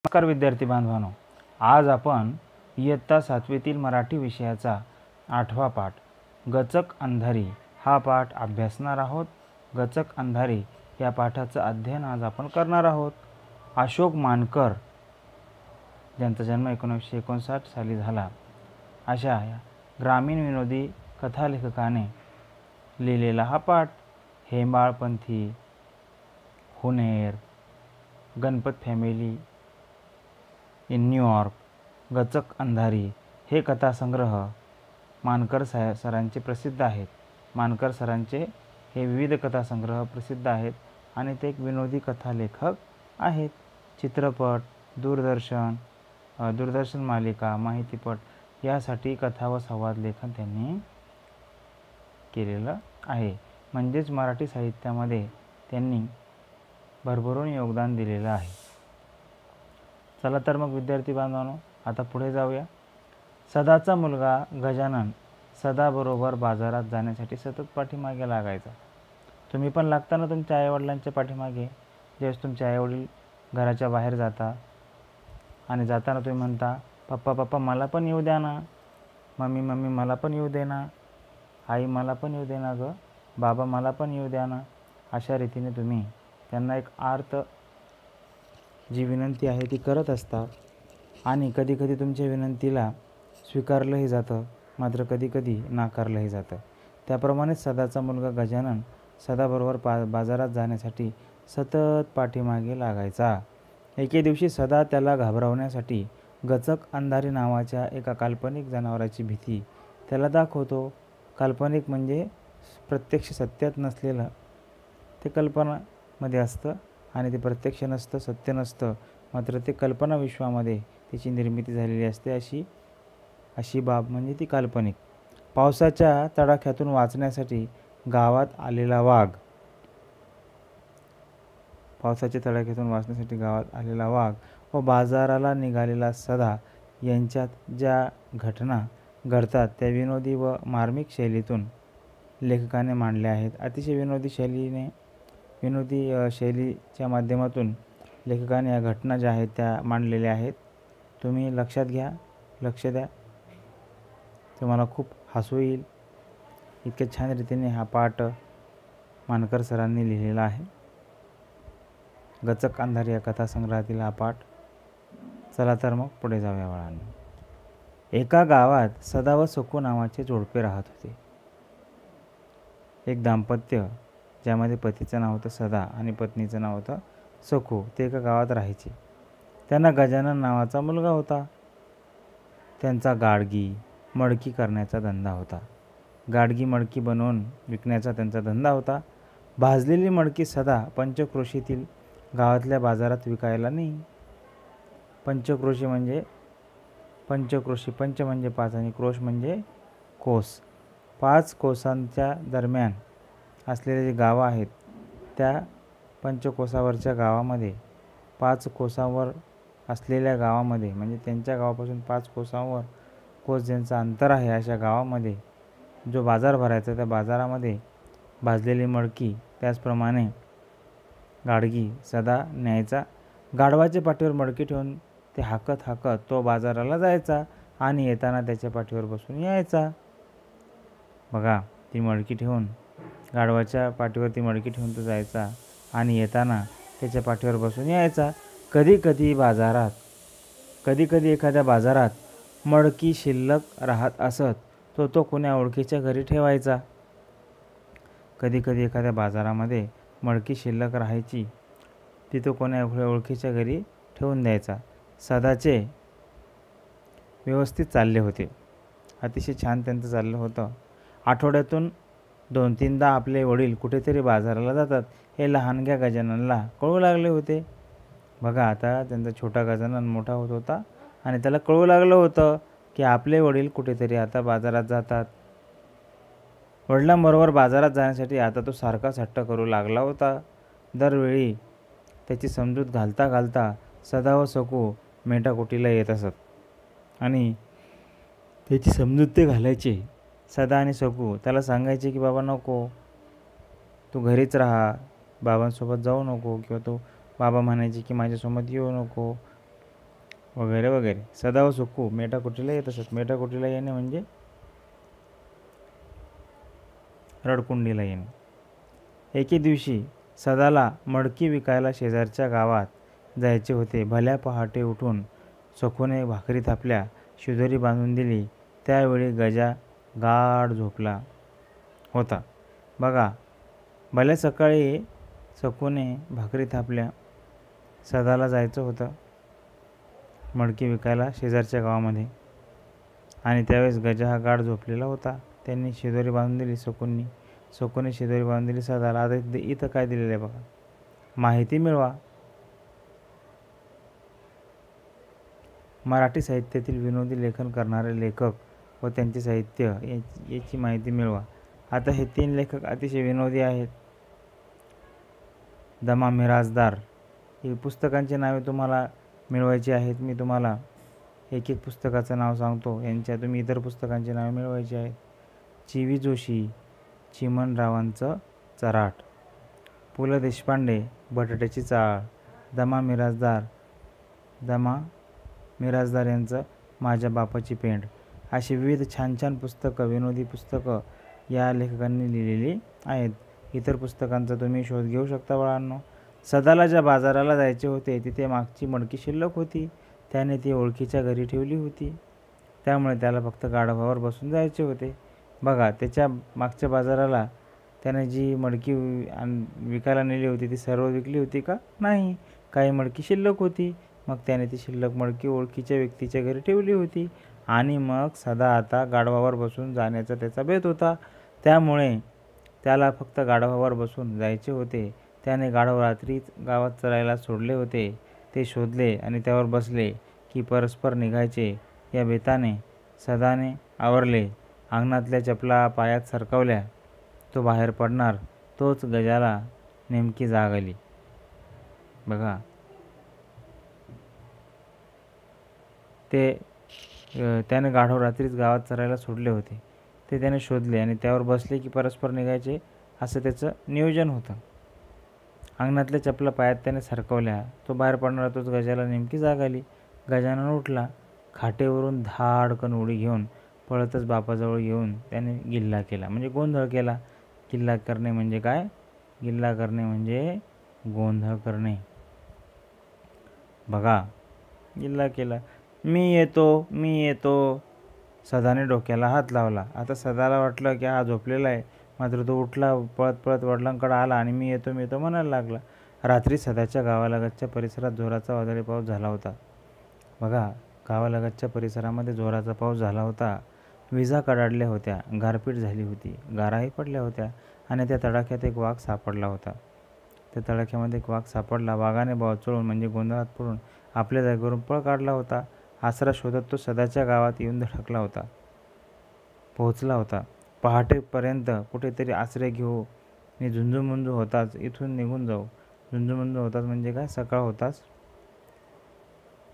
नमस्कार विद्यार्थी बांधवांनो, आज आपण इयत्ता 7वीतील मराठी विषयाचा 8वा पाठ गचक अंधारी हा पाठ अभ्यासणार आहोत. गचक अंधारी या पाठाचं अध्ययन आज आपण करणार आहोत. अशोक मानकर ज्यांचा जन्म 1959 साली झाला, अशा ग्रामीण विनोदी कथालेखकाने लिहिलेला हा पाठ हेमाळपंथी, हुनेर, Ganpat family in New York, gachak अंधारी हे कथासंग्रह मानकर सरांचे प्रसिद्ध आहेत. मानकर सरांचे हे विविध कथासंग्रह प्रसिद्ध आहेत आणि ते एक विनोदी कथालेखक आहेत. चित्रपट, दूरदर्शन मालिका, माहितीपट यासाठी कथा व संवाद लेखन त्यांनी केलेलं आहे. म्हणजेच मराठी साहित्यामध्ये त्यांनी भरभरून योगदान दिलेलं आहे. चला तर मग विद्यार्थी बांधवांनो, आता पुढे जाऊया. सदाचा मुलगा गजानन सदाबरोबर बाजारात जाण्यासाठी सतत पाठीमागे लागायचा. तुम्ही पण लागता ना तुमच्या आईवडिलांच्या पाठीमागे. ज्यावेळेस तुमचे आईवडील घराच्या बाहेर जाता आणि जाताना तुम्ही म्हणता, पप्पा पप्पा मला पण येऊ द्या ना, मम्मी मम्मी मला पण येऊ दे ना, आई मला पण येऊ दे ना गं, बाबा मला पण येऊ द्या ना. अशा रीतीने तुम्ही त्यांना एक आर्त जी विनंती आहे ती करत असता आणि कधीकधी तुमच्या विनंतीला स्वीकारलंही जातं, मात्र कधीकधी नाकारलंही जातं. त्याप्रमाणेच सदाचा मुलगा गजानन सदाबरोबर बाजारात जाण्यासाठी सतत पाठीमागे लागायचा. एके दिवशी सदा त्याला घाबरवण्यासाठी गचक अंधारी नावाच्या एका काल्पनिक जनावराची भीती त्याला दाखवतो. काल्पनिक म्हणजे प्रत्यक्ष सत्यात नसलेलं, ते कल्पनामध्ये असतं आणि ते प्रत्यक्ष नसतं, सत्य नसतं, मात्र ते कल्पना विश्वामध्ये त्याची निर्मिती झालेली असते. अशी बाब म्हणजे ती काल्पनिक. पावसाच्या तडाख्यातून वाचण्यासाठी गावात आलेला वाघ व बाजाराला निघालेला सदा यांच्यात ज्या घटना घडतात त्या विनोदी व मार्मिक शैलीतून लेखकाने मांडल्या आहेत. अतिशय विनोदी शैलीच्या माध्यमातून लेखकाने या घटना ज्या आहेत त्या मांडलेल्या आहेत. तुम्ही लक्ष द्या, तुम्हाला खूप हसू येईल. इतक्या छान रीतीने हा पाठ मानकर सरांनी लिहिलेला आहे. गचक अंधारी या कथासंग्रहातील हा पाठ. चला तर मग पुढे जाऊया बाळांनो. एका गावात सदा व सकू नावाचे जोडपे राहत होते. एक दाम्पत्य ज्यामध्ये पतीचं नाव होतं सदा आणि पत्नीचं नाव होतं सकू, ते एका गावात राहायचे. त्यांना गजानन नावाचा मुलगा होता. त्यांचा गाडगी मडकी करण्याचा धंदा होता. गाडगी मडकी बनवून विकण्याचा त्यांचा धंदा होता. भाजलेली मडकी सदा पंचक्रोशीतील गावातल्या बाजारात विकायला नाही. पंचक्रोशी म्हणजे पंच म्हणजे 5 आणि क्रोश म्हणजे कोस. 5 कोसांच्या दरम्यान असलेले जे गावं आहेत त्या पंचकोसावरच्या गावामध्ये, 5 कोसांवर असलेल्या गावामध्ये म्हणजे त्यांच्या गावापासून 5 कोस ज्यांचं अंतर आहे, अशा गावामध्ये जो बाजार भरायचा त्या बाजारामध्ये भाजलेली मडकी त्याचप्रमाणे गाडगी सदा न्यायचा. गाढवाच्या पाठीवर मडकी ठेवून ते हाकत तो बाजाराला जायचा आणि येताना त्याच्या पाठीवर बसून यायचा. बघा, ती मडकी ठेवून गाढवाच्या पाठीवर ती मडकी ठेवून तो जायचा आणि येताना त्याच्या पाठीवर बसून यायचा. कधी एखाद्या बाजारात मडकी शिल्लक राहत असत तो कोण्या ओळखीच्या घरी ठेवायचा. कधी एखाद्या बाजारामध्ये मडकी शिल्लक राहायची, ती तो कोण्या ओळखीच्या घरी ठेवून द्यायचा. सदाचे व्यवस्थित चालले होते. अतिशय छान त्यांचं चाललं होतं. आठवड्यातून 2-3दा आपले वडील कुठेतरी बाजाराला जातात हे लहानग्या गजाननला कळू लागले होते. बघा, आता त्यांचा छोटा गजानन मोठा होत होता आणि त्याला कळू लागलं होतं की आपले वडील कुठेतरी आता बाजारात जातात. वडिलांबरोबर बाजारात जाण्यासाठी आता तो सारखाच हट्ट करू लागला होता. दरवेळी त्याची समजूत घालता सदा व सकू मेटाकुटीला येत असत आणि त्याची समजूत ते घालायचे. सदा आणि सकू त्याला सांगायचे की बाबा नको, तू घरीच राहा, बाबांसोबत जाऊ नको, किंवा तो बाबा म्हणायचे की माझ्यासोबत येऊ नको, वगैरे वगैरे. सदा व सुखू मेटाकुटीला येत असत. मेटाकुटीला येणे म्हणजे रडकुंडीला येणे. एके दिवशी सदाला मडकी विकायला शेजारच्या गावात जायचे होते. भल्या पहाटे उठून सखूने भाकरी थापल्या, शिदोरी बांधून दिली. त्यावेळी गजा गाढ झोपला होता. बघा, भल्या सकाळी सखूने भाकरी थापल्या, सदाला जायचं होतं मडकी विकायला शेजारच्या गावामध्ये, आणि त्यावेळेस गजा हा गाढ झोपलेला होता. त्यांनी शिदोरी बांधून दिली सखूने शिदोरी बांधून दिली सदाला. आता इथं काय दिलेलं आहे बघा, माहिती मिळवा. मराठी साहित्यातील विनोदी लेखन करणारे लेखक व त्यांचे साहित्य याची माहिती मिळवा. आता हे 3 लेखक अतिशय विनोदी आहेत. दमा मिराजदार ही पुस्तकांची नावे तुम्हाला मिळवायची आहेत. मी तुम्हाला एक एक पुस्तकाचं नाव सांगतो, यांच्या तुम्ही इतर पुस्तकांची नावे मिळवायची आहेत. चिवी जोशी चिमणरावांचं चराट, पु ल देशपांडे बटाट्याची चाळ, दमा मिराजदार यांचं माझ्या बापाची पेंड, अशी विविध छान छान पुस्तकं, विनोदी पुस्तकं या लेखकांनी लिहिलेली आहेत. इतर पुस्तकांचा तुम्ही शोध घेऊ शकता बाळांनो. सदाला ज्या बाजाराला जायचे होते तिथे मागची मडकी शिल्लक होती. त्याने ती ओळखीच्या घरी ठेवली होती, त्यामुळे त्याला फक्त गाढवावर बसून जायचे होते. बघा, त्याच्या मागच्या बाजाराला त्याने जी मडकी विकायला नेली होती ती सर्व विकली होती का? नाही, काही मडकी शिल्लक होती. मग त्याने ती शिल्लक मडकी ओळखीच्या व्यक्तीच्या घरी ठेवली होती, आणि मग सदा आता गाढवावर बसून जाण्याचा त्याचा बेत होता. त्यामुळे त्याला फक्त गाढवावर बसून जायचे होते. त्याने गाढव रात्रीच गावात चरायला सोडले होते. ते शोधले आणि त्यावर बसले की परस्पर निघायचे. या बेताने सदाने आवरले. अंगणातल्या चपला पायात सरकवल्या. तो बाहेर पडणार, तोच गजाला नेमकी जाग आली. बघा, त्याने गाढव रात्रीच गावात चरायला सोडले होते. ते त्याने शोधले आणि त्यावर बसले की परस्पर निघायचे, असं त्याचं नियोजन होतं. अंगणातल्या चपला पायात त्याने सरकवल्या. तो बाहेर पडणार, तोच गजाला नेमकी जाग आली. गजानन उठला. खाटेवरून धाडकन उडी घेऊन पळतच बापाजवळ येऊन त्याने गिल्ला केला, म्हणजे गोंधळ केला. गिल्ला करणे म्हणजे काय? गिल्ला करणे म्हणजे गोंधळ करणे. बघा, गिल्ला केला. मी येतो. सदाने डोक्याला हात लावला. आता सदाला वाटलं की हा झोपलेला आहे, मात्र तो उठला, पळत पळत वडिलांकडे आला आणि मी येतो म्हणायला लागला. रात्री सदाच्या गावालगतच्या परिसरात जोराचा वादळी पाऊस झाला होता. बघा, गावालगतच्या परिसरामध्ये जोराचा पाऊस झाला होता. विजा कडाडल्या होत्या, गारपीट झाली होती, गाराही पडल्या होत्या, आणि त्या तडाख्यात एक वाघ सापडला होता. त्या तडाख्यामध्ये एक वाघ सापडला. वाघाने बावचळून म्हणजे गोंधळात पडून आपल्या जागेवरून पळ काढला होता. आसरा शोधत तो सदाच्या गावात येऊन पोहोचला होता. पहाटेपर्यंत कुठेतरी आश्रय घेऊ. मी झुंजूमुंजू होताच इथून निघून जाऊ. झुंजूमुंजू होताच म्हणजे काय? सकाळ होताच.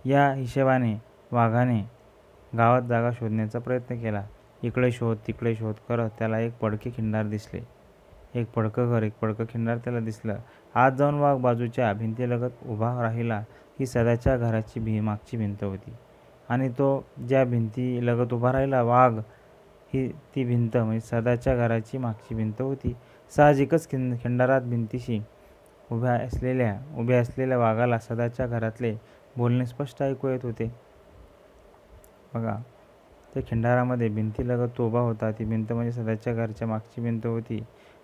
या हिशेबाने वाघाने गावात जागा शोधण्याचा प्रयत्न केला. इकडे शोध तिकडे शोध करत त्याला एक पडके खिंडार दिसले. एक पडकं घर, एक पडकं खिंडार त्याला दिसलं. आत जाऊन वाघ बाजूच्या भिंतीलगत उभा राहिला. ही सदाच्या घराची मागची भिंत होती, आणि तो ज्या भिंतीलगत उभा राहिला वाघ, ती भिंत म्हणजे सदाच्या घराची मागची भिंत होती. साहजिकच खिंडारात भिंतीशी उभ्या असलेल्या वाघाला सदाच्या घरातले बोलणे स्पष्ट ऐकू येत होते. बघा, त्या खिंडारामध्ये भिंतीलगत तो उभा होता. ती भिंत म्हणजे सदाच्या घराच्या मागची भिंत होती,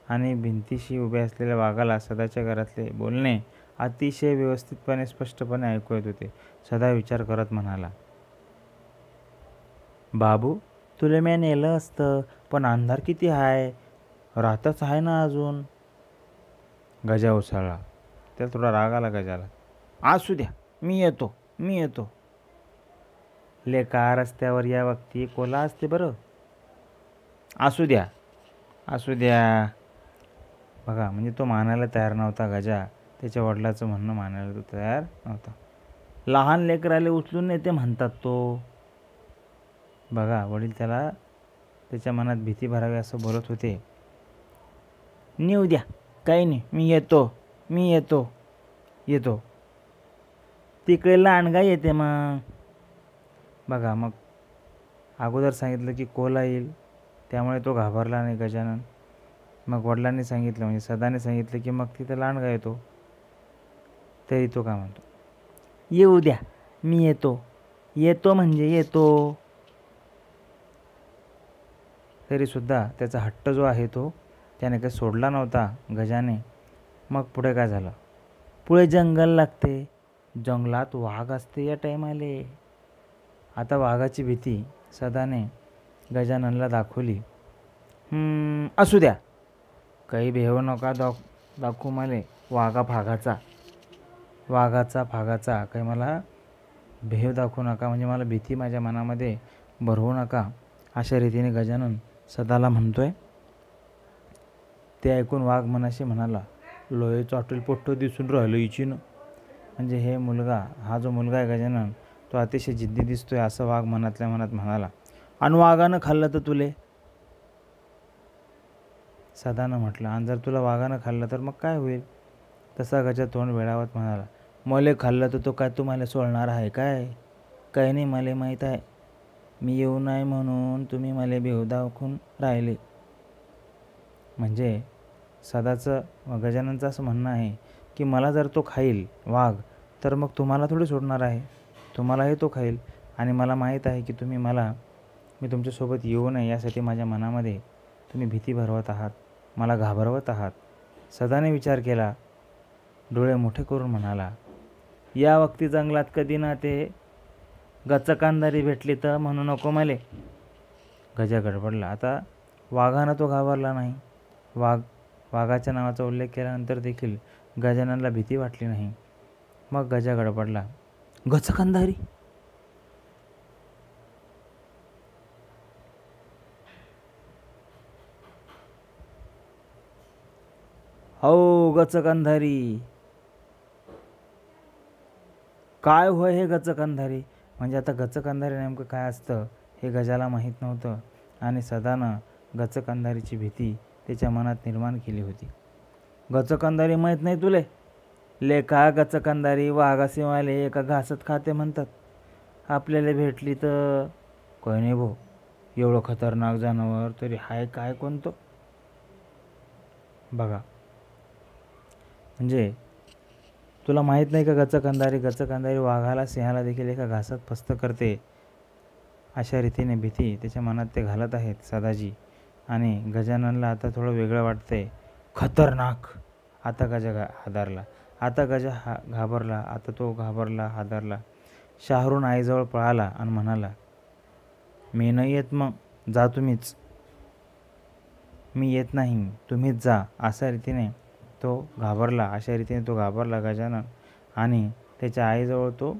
आणि भिंतीशी उभ्या असलेल्या वाघाला सदाच्या घरातले बोलणे अतिशय व्यवस्थितपणे स्पष्टपणे ऐकू येत होते. सदा विचार करत म्हणाला, बाबू, तुला मी नेलं असतं, पण अंधार किती आहे, रातच आहे ना अजून. गजा उसळला. त्याला थोडा राग आला गजाला. असू द्या, मी येतो. लेका, रस्त्यावर या वक्ती कोला असते बरं. असू द्या. बघा, म्हणजे तो मानायला तयार नव्हता गजा. त्याच्या वडिलाचं म्हणणं मानायला तो तयार नव्हता. लहान लेकराले उचलून नेते म्हणतात तो. बघा, वडील त्याच्या मनात भीती भरावी असं बोलत होते. नेऊ द्या, काही नाही, मी येतो. तिकडे लांडगा येते मग. बघा, मग अगोदर सांगितलं की कोल्हा येईल, त्यामुळे तो घाबरला नाही गजानन. मग वडिलांनी सांगितलं म्हणजे सदाने सांगितलं की मग तिथं लांडगा येतो. तरी तो काय म्हणतो, येऊ द्या, मी येतो, येतो म्हणजे येतो. तरीसुद्धा त्याचा हट्ट जो आहे तो त्याने काही सोडला नव्हता गजाने. मग पुढे काय झालं, पुढे जंगल लागते, जंगलात वाघ असते या टायमाले. आता वाघाची भीती सदाने गजाननला दाखवली. असू द्या, काही भेव नका दाखवू मले वाघाचा फागाचा, काही मला भेव दाखवू नका, म्हणजे मला भीती माझ्या मनामध्ये भरवू नका, अशा रीतीने गजानन सदाला म्हणतोय. ते ऐकून वाघ मनाशी म्हणाला, लोहेचं हॉटेल पोट्ट दिसून राहिलं इचिनं. म्हणजे हा जो मुलगा आहे गजानन, तो अतिशय जिद्दी दिसतोय, असं वाघ मनातल्या मनात म्हणाला. आणि वाघानं खाल्लं तर तुले, सदानं म्हटलं, आणि जर तुला वाघानं खाल्लं तर मग काय होईल. तसा गजा तोंड वेळावत म्हणाला, मले खाल्लं तर तो काय तुम्हाला सोडणार आहे काय. काही नाही, मला माहीत आहे, मी येऊ नाही म्हणून तुम्ही मला भेव दाखवून राहिले. म्हणजे सदाचं गजाननचं असं म्हणणं आहे की मला जर तो खाईल वाघ तर मग तुम्हाला थोडी सोडणार आहे, तुम्हालाही तो खाईल. आणि मला माहीत आहे की मी तुमच्यासोबत येऊ नये यासाठी माझ्या मनामध्ये तुम्ही भीती भरवत आहात, मला घाबरवत आहात. सदाने विचार केला, डोळे मोठे करून म्हणाला, या वक्ती जंगलात कधी ना ते गचकांधारी भेटली तर म्हणू नको मले. गजा गडबडला. आता वाघानं तो घाबरला नाही. वाघाच्या नावाचा उल्लेख केल्यानंतर देखील गजाननला भीती वाटली नाही. मग गजा गडबडला, गचकांधारी, हो गचकांधारी, काय होय हे गचकांधारी. म्हणजे आता गचकांधारी नेमकं काय असतं हे गजाला माहीत नव्हतं, आणि सदानं गचकांधारीची भीती त्याच्या मनात निर्माण केली होती. गचकांधारी माहीत नाही तुले, लेखा गचकांधारी वाघासिवाले एका घासात खाते म्हणतात, आपल्याला भेटली तर. काही नाही भाऊ, एवढं खतरनाक जनावर तरी हाय काय कोणतं. बघा, म्हणजे तुला माहीत नाही का गचकांधारी वाघाला सिंहाला देखील एका घासात फस्त करते. अशा रीतीने भीती त्याच्या मनात ते घालत आहेत सदाजी. आणि गजाननला आता थोडं वेगळं वाटतंय, खतरनाक. आता गजा हादरला, आता तो घाबरला, हादरला. शहारून आईजवळ पळाला आणि म्हणाला, मी नाही येत, मग जा तुम्हीच, मी येत नाही, तुम्हीच जा. अशा रीतीने तो घाबरला गजानन, आणि त्याच्या आईजवळ तो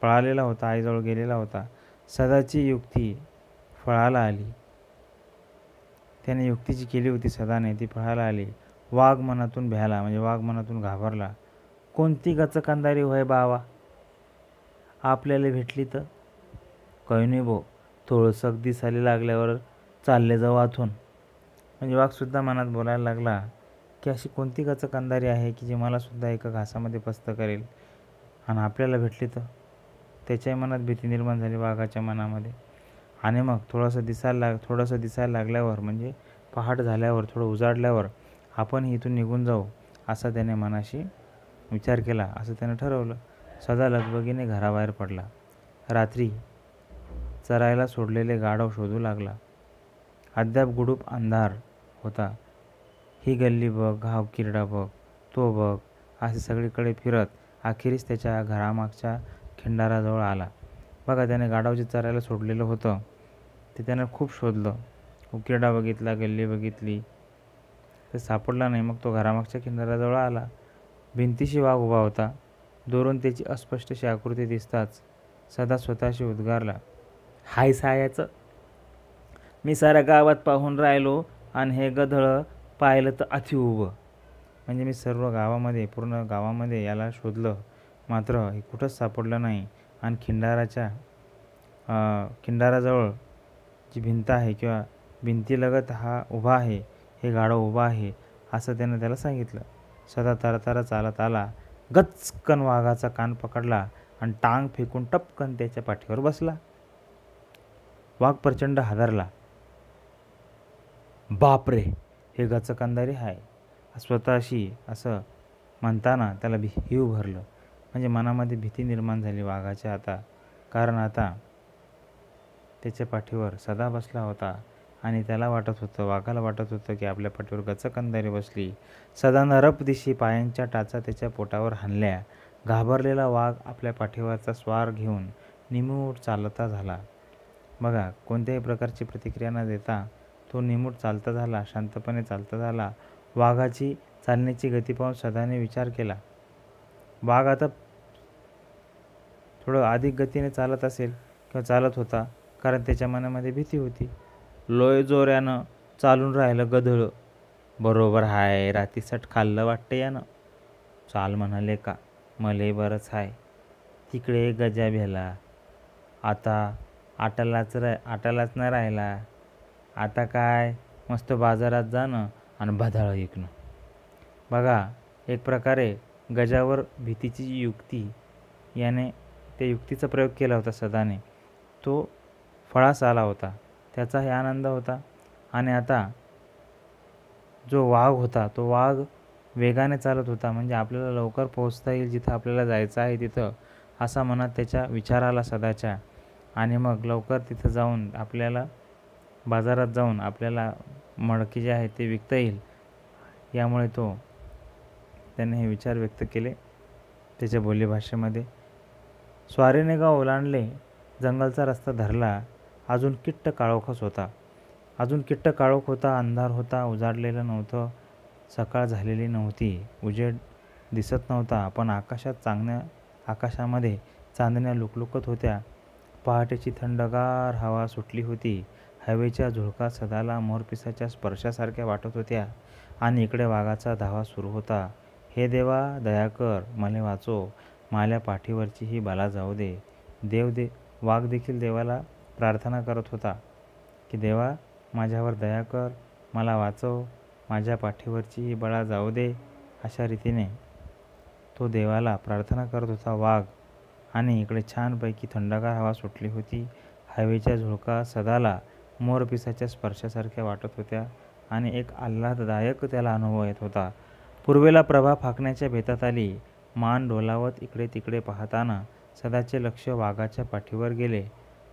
पळालेला होता, आईजवळ गेलेला होता. सदाची युक्ती फळाला आली. त्याने युक्ती जी केली होती सदाने ती फळाला आली. वाघ मनातून भ्याला, म्हणजे वाघ मनातून घाबरला. कोणती गचकांधारी होय बावा, आपल्याला भेटली तर. काही नाही भाऊ, थोडंसं दिसायला लागल्यावर चालले जाऊ आथून. म्हणजे वाघसुद्धा मनात बोलायला लागला की अशी कोणती गचकांधारी आहे की जी मलासुद्धा एका घासामध्ये पस्त करेल, आणि आपल्याला भेटली तर. त्याच्याही मनात भीती निर्माण झाली वाघाच्या मनामध्ये. आणि मग थोडंसं दिसायला लागल्यावर, म्हणजे पहाट झाल्यावर, थोडं उजाडल्यावर आपण इथून निघून जाऊ, असा त्याने मनाशी विचार केला, असं त्याने ठरवलं. सदा लगबगीने घराबाहेर पडला. रात्री चरायला सोडलेले गाढव शोधू लागला. अद्याप गुडूप अंधार होता. ही गल्ली बघ, हा किरडा बघ, तो बघ, असे सगळीकडे फिरत अखेरीस त्याच्या घरामागच्या खिंडाराजवळ आला. बघा, त्याने गाढव जे चरायला सोडलेलं होतं ते त्यानं खूप शोधलं. उकिरडा बघितला, गल्ली बघितली, ते सापडला नाही. मग तो घरामागच्या खिंडाराजवळ आला. भिंतीशी वाघ उभा होता. दुरून त्याची अस्पष्टशी आकृती दिसताच सदा स्वतःशी उद्गारला, हाय सायाचं, मी साऱ्या गावात पाहून राहिलो, आणि हे गधळ पाहिलं तर अति उभं. म्हणजे मी पूर्ण गावामध्ये याला शोधलं, मात्र हे कुठंच सापडलं नाही. आणि खिंडाराजवळ जी भिंत आहे किंवा भिंतीलगत हा उभा आहे, हे गाढव उभा आहे, असं त्याला सांगितलं. सदा तारा चालत आला. गचकन वाघाचा कान पकडला आणि टांग फेकून टपकन त्याच्या पाठीवर बसला. वाघ प्रचंड हादरला. बापरे, हे गचकंदारी आहे स्वतःशी असं म्हणताना त्याला हिव भरलं. म्हणजे मनामध्ये भीती निर्माण झाली वाघाच्या आता, कारण आता त्याच्या पाठीवर सदा बसला होता आणि त्याला वाटत होतं, वाघाला वाटत होतं की आपल्या पाठीवर गचकंदारी बसली. सदा नरप दिशी पायांच्या टाचा त्याच्या पोटावर हाणल्या. घाबरलेला वाघ आपल्या पाठीवरचा स्वार घेऊन निमूट चालता झाला. बघा, कोणत्याही प्रकारची प्रतिक्रिया न देता तो निमूट चालता झाला, शांतपणे चालता झाला. वाघाची चालण्याची गती पाहून सदाने विचार केला, वाघ आता थोडं अधिक गतीने चालत असेल किंवा चालत होता, कारण त्याच्या मनामध्ये भीती होती. लोय जोऱ्यानं चालून राहिलं गधळ. बरोबर आहे, रातीसट खाल्लं वाटतं यानं. चाल म्हणाले का, मले बरंच आहे. तिकडे गजा भेला, आता आटालाच न राहिला. आता काय, मस्त बाजारात जाणं आणि भदाळ विकणं. बघा, एक प्रकारे गजावर भीतीची जी युक्ती, याने त्या युक्तीचा प्रयोग केला होता सदाने. तो फळास आला होता, त्याचाही आनंद होता. आणि आता जो वाघ होता, तो वाघ वेगाने चालत होता, म्हणजे आपल्याला लवकर पोहोचता येईल जिथं आपल्याला जायचं आहे तिथं, असा मनात त्याच्या विचार आला सदाच्या. आणि मग लवकर तिथं जाऊन आपल्याला बाजारात जाऊन आपल्याला मडकी जे आहे ते विकता येईल, यामुळे त्याने हे विचार व्यक्त केले त्याच्या बोलीभाषेमध्ये. स्वारीने गाव ओलांडले, जंगलचा रस्ता धरला. अजून किट्ट काळोखच होता. अंधार होता, उजाडलेलं नव्हतं, सकाळ झालेली नव्हती, उजेड दिसत नव्हता. पण आकाशामध्ये चांदण्या लुकलुकत होत्या. पहाटेची थंडगार हवा सुटली होती. हवेच्या झुळका सदाला मोरपिसाच्या स्पर्शासारख्या वाटत होत्या. आणि इकडे वाघाचा धावा सुरू होता. हे देवा दया कर, मले वाचो, माल्या पाठीवरची ही बाला जाऊ दे. वाघ देखील देवाला प्रार्थना करत होता की देवा, माझ्यावर दया कर, मला वाचव, माझ्या पाठीवरची ही बळा जाऊ दे. अशा रीतीने तो देवाला प्रार्थना करत होता वाघ. आणि इकडे छानपैकी थंडगार हवा सुटली होती. हवेच्या झुळका सदाला मोरपिसाच्या स्पर्शासारख्या वाटत होत्या आणि एक आल्हाददायक त्याला अनुभव येत होता. पूर्वेला प्रभा फाकण्याच्या बेतात आली. मान डोलावत इकडे तिकडे पाहताना सदाचे लक्ष वाघाच्या पाठीवर गेले.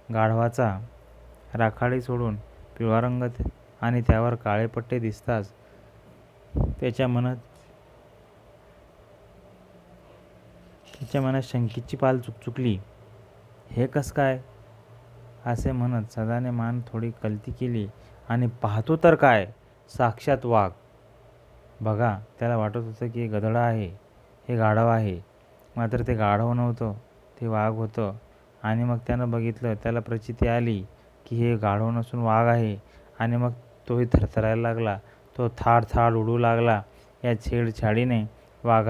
गाढवाचा राखाडी सोडून पिवळा रंग आणि त्यावर काळे पट्टे दिसताच त्याच्या मनात शंकेची पाल चुकचुकली. हे कस काय, असे म्हणत सदाने मान थोडी कलती केली आणि पाहतो तर काय, साक्षात वाघ. बघा, त्याला वाटत होतं की हे गधड आहे, हे गाढव आहे, मात्र ते गाढव नव्हतं, ते वाघ होतं. आणि मग त्यानं बघितलं, त्याला प्रचिती आली की हे गाढव नसून वाघ आहे. आणि मग तोही थरथरायला लागला, तो थाड उडू लागला. या छेडछाडीने वाघ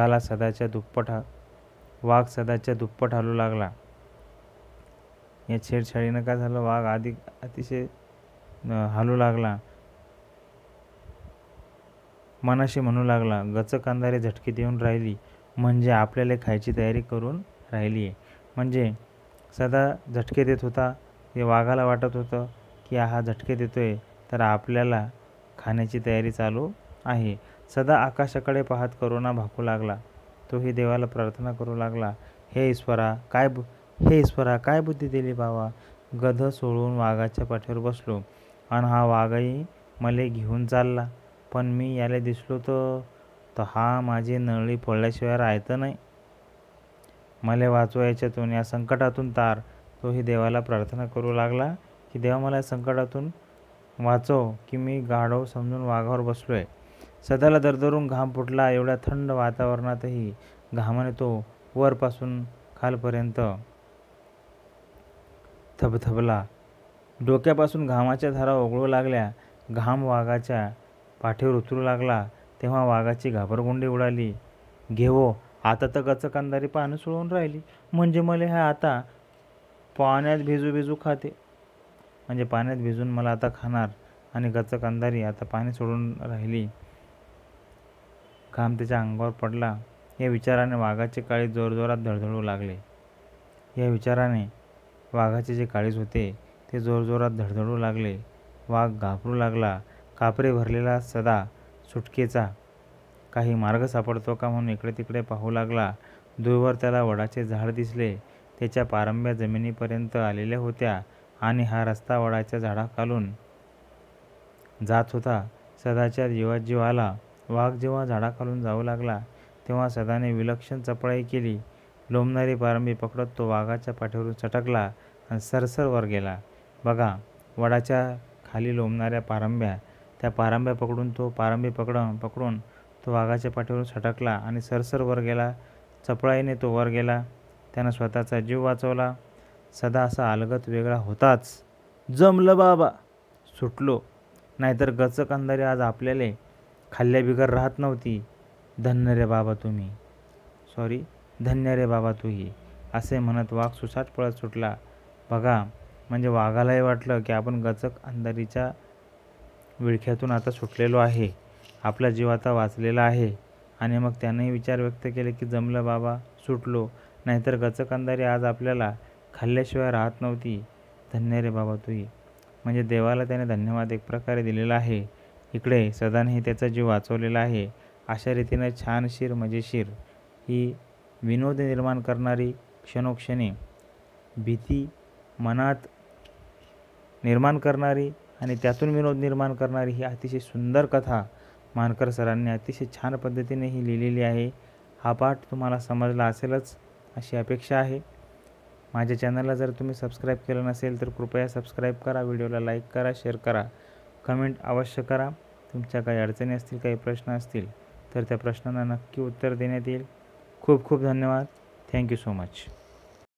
सदाच्या दुप्पट हलू लागला. या छेडछाडीनं काय झालं, वाघ अतिशय हलू लागला. मनाशी म्हणू लागला, गचकंदारी झटके देऊन राहिली, म्हणजे आपल्याला खायची तयारी करून राहिली आहे. म्हणजे सदा झटके देत होता. ते वाघाला वाटत होतं की हा झटके देतोय तर आपल्याला खाण्याची तयारी चालू आहे. सदा आकाशाकडे पाहत करुणा भाकू लागला. तोही देवाला प्रार्थना करू लागला, हे ईश्वरा काय बुद्धी दिली बाबा. गध सोडून वाघाच्या पाठीवर बसलो आणि हा वाघही मले घेऊन चालला. पण मी याला दिसलो तर हा माझी नळी फोडल्याशिवाय राहतं नाही. मले वाचवा याच्यातून, या संकटातून तार. तोही देवाला प्रार्थना करू लागला की देवा, मला या संकटातून वाचव, की मी गाढव समजून वाघावर बसलोय. सदाला दरदरून घाम फुटला. एवढ्या थंड वातावरणातही घामाने तो वरपासून खालपर्यंत थबथबला. डोक्यापासून घामाच्या धारा ओघळू लागल्या. घाम वाघाच्या पाठीवर उतरू लागला. तेव्हा वाघाची घाबरगुंडी उडाली. घेवो, आता तर गचकंदारी पानं सोडून राहिली, म्हणजे मला हा आता पाण्यात भिजू खाते. म्हणजे पाण्यात भिजून मला आता खाणार. आणि गचकंदारी आता पाणी सोडून राहिली. घाम त्याच्या अंगावर पडला. या विचाराने वाघाचे काळी जोरजोरात धडधडू लागले. या विचाराने वाघाचे जे काळीज होते ते जोरजोरात धडधडू लागले. वाघ घाबरू लागला. कापरे भरलेला सदा सुटकेचा काही मार्ग सापडतो का म्हणून इकडे तिकडे पाहू लागला. दूरवर त्याला वडाचे झाड दिसले. त्याच्या पारंब्या जमिनीपर्यंत आलेल्या होत्या आणि हा रस्ता वडाच्या झाडाखालून जात होता. सदाच्या जीवात जीव आला. वाघ जेव्हा झाडाखालून जाऊ लागला तेव्हा सदाने विलक्षण चपळाई केली. लोंबणारी पारंबी पकडत तो वाघाच्या पाठीवरून सटकला आणि सरसर वर गेला. बघा, वडाच्या खाली लोंबणाऱ्या पारंब्या, त्या पारंब्या पकडून तो वाघाच्या पाठीवरून सटकला आणि सरसर वर गेला. चपळाईने तो वर गेला. त्यानं स्वतःचा जीव वाचवला. सदा असा अलगत वेगळा होताच. जमलं बाबा, सुटलो, नाहीतर गचक अंधारी आज आपल्याला खाल्ल्याबिगर राहत नव्हती. धन्य रे बाबा तूही, असे म्हणत वाघ सुसाट पळत सुटला. बघा, म्हणजे वाघालाही वाटलं की आपण गचक अंधारीच्या विळख्यातून आता सुटलेलो आहे, आपला जीव आता वाचलेला आहे. आणि मग त्यानेही विचार व्यक्त केले की जमलं बाबा, सुटलो, नाहीतर गचक अंधारी आज आपल्याला खाल्ल्याशिवाय राहत नव्हती. धन्य रे बाबा तूही, म्हणजे देवाला त्याने धन्यवाद एक प्रकारे दिलेला आहे. इकडे सदानेही त्याचा जीव वाचवलेला आहे. अशा रीतीने छानशीर मजेशीर ही विनोद निर्माण करणारी, क्षणोक्षणी भीती मनात निर्माण करणारी आणि त्यातून विनोद निर्माण करणारी ही अतिशय सुंदर कथा मानकर सरांनी अतिशय छान पद्धतीने ही लिहिलेली आहे. हा पाठ तुम्हाला समजला असेलच अशी अपेक्षा आहे. माझ्या चॅनलला जर तुम्ही सबस्क्राईब केलं नसेल तर कृपया सबस्क्राईब करा, व्हिडिओला लाईक करा, शेअर करा, कमेंट अवश्य करा. तुमच्या काही अडचणी असतील, काही प्रश्न असतील तर त्या प्रश्नांना नक्की उत्तर देण्यात येईल. खूप खूप धन्यवाद. Thank you so much.